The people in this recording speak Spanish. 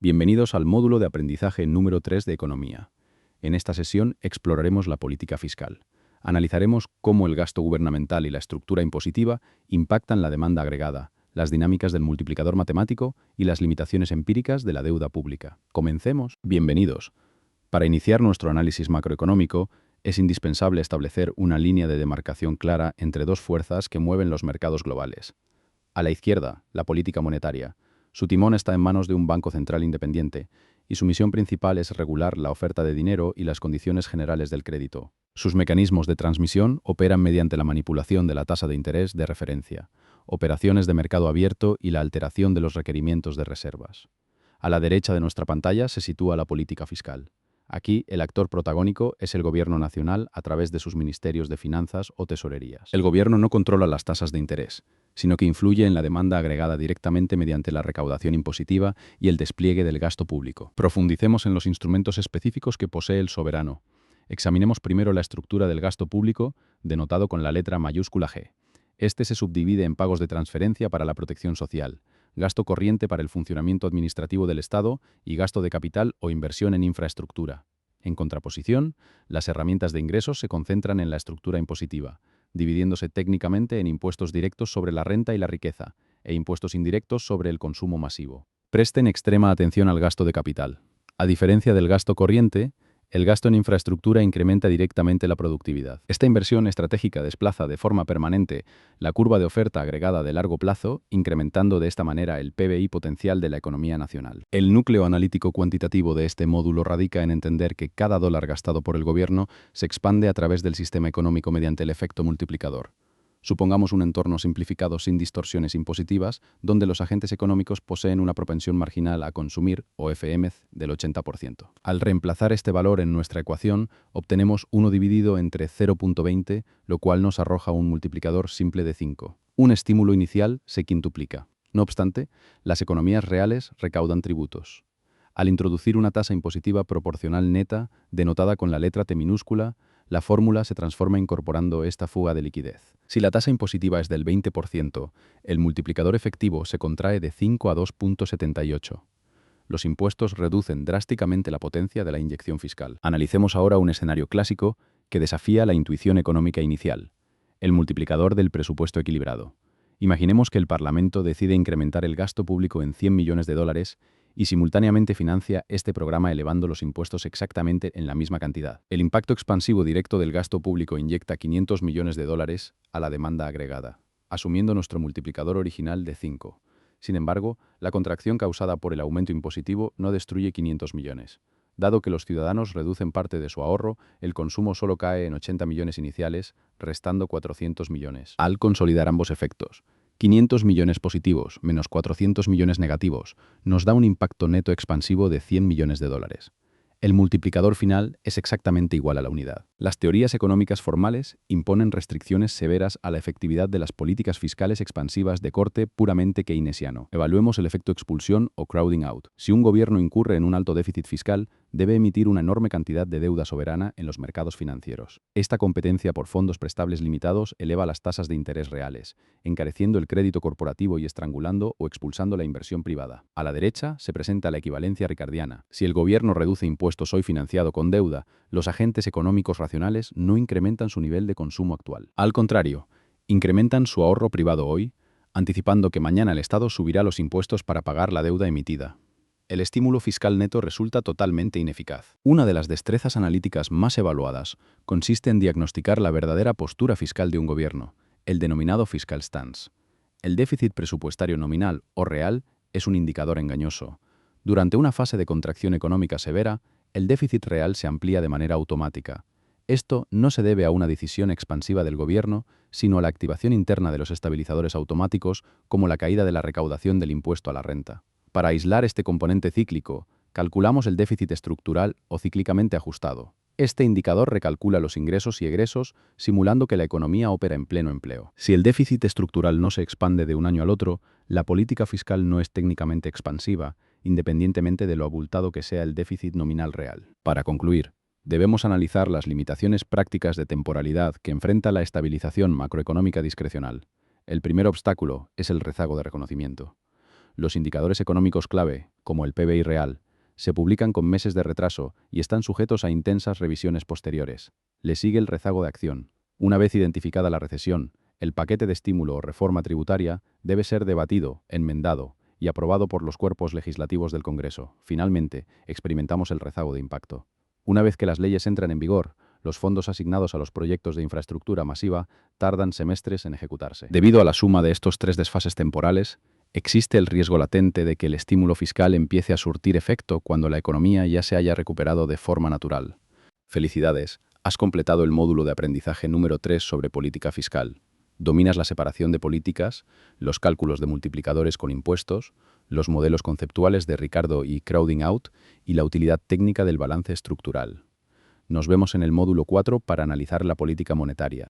Bienvenidos al módulo de aprendizaje número 3 de Economía. En esta sesión exploraremos la política fiscal. Analizaremos cómo el gasto gubernamental y la estructura impositiva impactan la demanda agregada, las dinámicas del multiplicador matemático y las limitaciones empíricas de la deuda pública. Comencemos. Bienvenidos. Para iniciar nuestro análisis macroeconómico, es indispensable establecer una línea de demarcación clara entre dos fuerzas que mueven los mercados globales. A la izquierda, la política monetaria. Su timón está en manos de un banco central independiente, y su misión principal es regular la oferta de dinero y las condiciones generales del crédito. Sus mecanismos de transmisión operan mediante la manipulación de la tasa de interés de referencia, operaciones de mercado abierto y la alteración de los requerimientos de reservas. A la derecha de nuestra pantalla se sitúa la política fiscal. Aquí, el actor protagónico es el gobierno nacional a través de sus ministerios de finanzas o tesorerías. El gobierno no controla las tasas de interés, sino que influye en la demanda agregada directamente mediante la recaudación impositiva y el despliegue del gasto público. Profundicemos en los instrumentos específicos que posee el soberano. Examinemos primero la estructura del gasto público, denotado con la letra mayúscula G. Este se subdivide en pagos de transferencia para la protección social, gasto corriente para el funcionamiento administrativo del Estado y gasto de capital o inversión en infraestructura. En contraposición, las herramientas de ingresos se concentran en la estructura impositiva, dividiéndose técnicamente en impuestos directos sobre la renta y la riqueza e impuestos indirectos sobre el consumo masivo. Presten extrema atención al gasto de capital. A diferencia del gasto corriente, el gasto en infraestructura incrementa directamente la productividad. Esta inversión estratégica desplaza de forma permanente la curva de oferta agregada de largo plazo, incrementando de esta manera el PBI potencial de la economía nacional. El núcleo analítico cuantitativo de este módulo radica en entender que cada dólar gastado por el gobierno se expande a través del sistema económico mediante el efecto multiplicador. Supongamos un entorno simplificado sin distorsiones impositivas, donde los agentes económicos poseen una propensión marginal a consumir, o FMZ, del 80%. Al reemplazar este valor en nuestra ecuación, obtenemos 1 dividido entre 0.20, lo cual nos arroja un multiplicador simple de 5. Un estímulo inicial se quintuplica. No obstante, las economías reales recaudan tributos. Al introducir una tasa impositiva proporcional neta, denotada con la letra T minúscula, la fórmula se transforma incorporando esta fuga de liquidez. Si la tasa impositiva es del 20%, el multiplicador efectivo se contrae de 5 a 2.78. Los impuestos reducen drásticamente la potencia de la inyección fiscal. Analicemos ahora un escenario clásico que desafía la intuición económica inicial, el multiplicador del presupuesto equilibrado. Imaginemos que el Parlamento decide incrementar el gasto público en 100 millones de dólares y simultáneamente financia este programa elevando los impuestos exactamente en la misma cantidad. El impacto expansivo directo del gasto público inyecta 500 millones de dólares a la demanda agregada, asumiendo nuestro multiplicador original de 5. Sin embargo, la contracción causada por el aumento impositivo no destruye 500 millones. Dado que los ciudadanos reducen parte de su ahorro, el consumo solo cae en 80 millones iniciales, restando 400 millones. Al consolidar ambos efectos, 500 millones positivos menos 400 millones negativos nos da un impacto neto expansivo de 100 millones de dólares. El multiplicador final es exactamente igual a la unidad. Las teorías económicas formales imponen restricciones severas a la efectividad de las políticas fiscales expansivas de corte puramente keynesiano. Evaluemos el efecto expulsión o crowding out. Si un gobierno incurre en un alto déficit fiscal, debe emitir una enorme cantidad de deuda soberana en los mercados financieros. Esta competencia por fondos prestables limitados eleva las tasas de interés reales, encareciendo el crédito corporativo y estrangulando o expulsando la inversión privada. A la derecha se presenta la equivalencia ricardiana. Si el gobierno reduce impuestos hoy financiado con deuda, los agentes económicos racionales no incrementan su nivel de consumo actual. Al contrario, incrementan su ahorro privado hoy, anticipando que mañana el Estado subirá los impuestos para pagar la deuda emitida. El estímulo fiscal neto resulta totalmente ineficaz. Una de las destrezas analíticas más evaluadas consiste en diagnosticar la verdadera postura fiscal de un gobierno, el denominado fiscal stance. El déficit presupuestario nominal o real es un indicador engañoso. Durante una fase de contracción económica severa, el déficit real se amplía de manera automática. Esto no se debe a una decisión expansiva del gobierno, sino a la activación interna de los estabilizadores automáticos como la caída de la recaudación del impuesto a la renta. Para aislar este componente cíclico, calculamos el déficit estructural o cíclicamente ajustado. Este indicador recalcula los ingresos y egresos, simulando que la economía opera en pleno empleo. Si el déficit estructural no se expande de un año al otro, la política fiscal no es técnicamente expansiva, independientemente de lo abultado que sea el déficit nominal real. Para concluir, debemos analizar las limitaciones prácticas de temporalidad que enfrenta la estabilización macroeconómica discrecional. El primer obstáculo es el rezago de reconocimiento. Los indicadores económicos clave, como el PBI real, se publican con meses de retraso y están sujetos a intensas revisiones posteriores. Le sigue el rezago de acción. Una vez identificada la recesión, el paquete de estímulo o reforma tributaria debe ser debatido, enmendado y aprobado por los cuerpos legislativos del Congreso. Finalmente, experimentamos el rezago de impacto. Una vez que las leyes entran en vigor, los fondos asignados a los proyectos de infraestructura masiva tardan semestres en ejecutarse. Debido a la suma de estos tres desfases temporales, existe el riesgo latente de que el estímulo fiscal empiece a surtir efecto cuando la economía ya se haya recuperado de forma natural. Felicidades, has completado el módulo de aprendizaje número 3 sobre política fiscal. Dominas la separación de políticas, los cálculos de multiplicadores con impuestos, los modelos conceptuales de Ricardo y Crowding Out y la utilidad técnica del balance estructural. Nos vemos en el módulo 4 para analizar la política monetaria.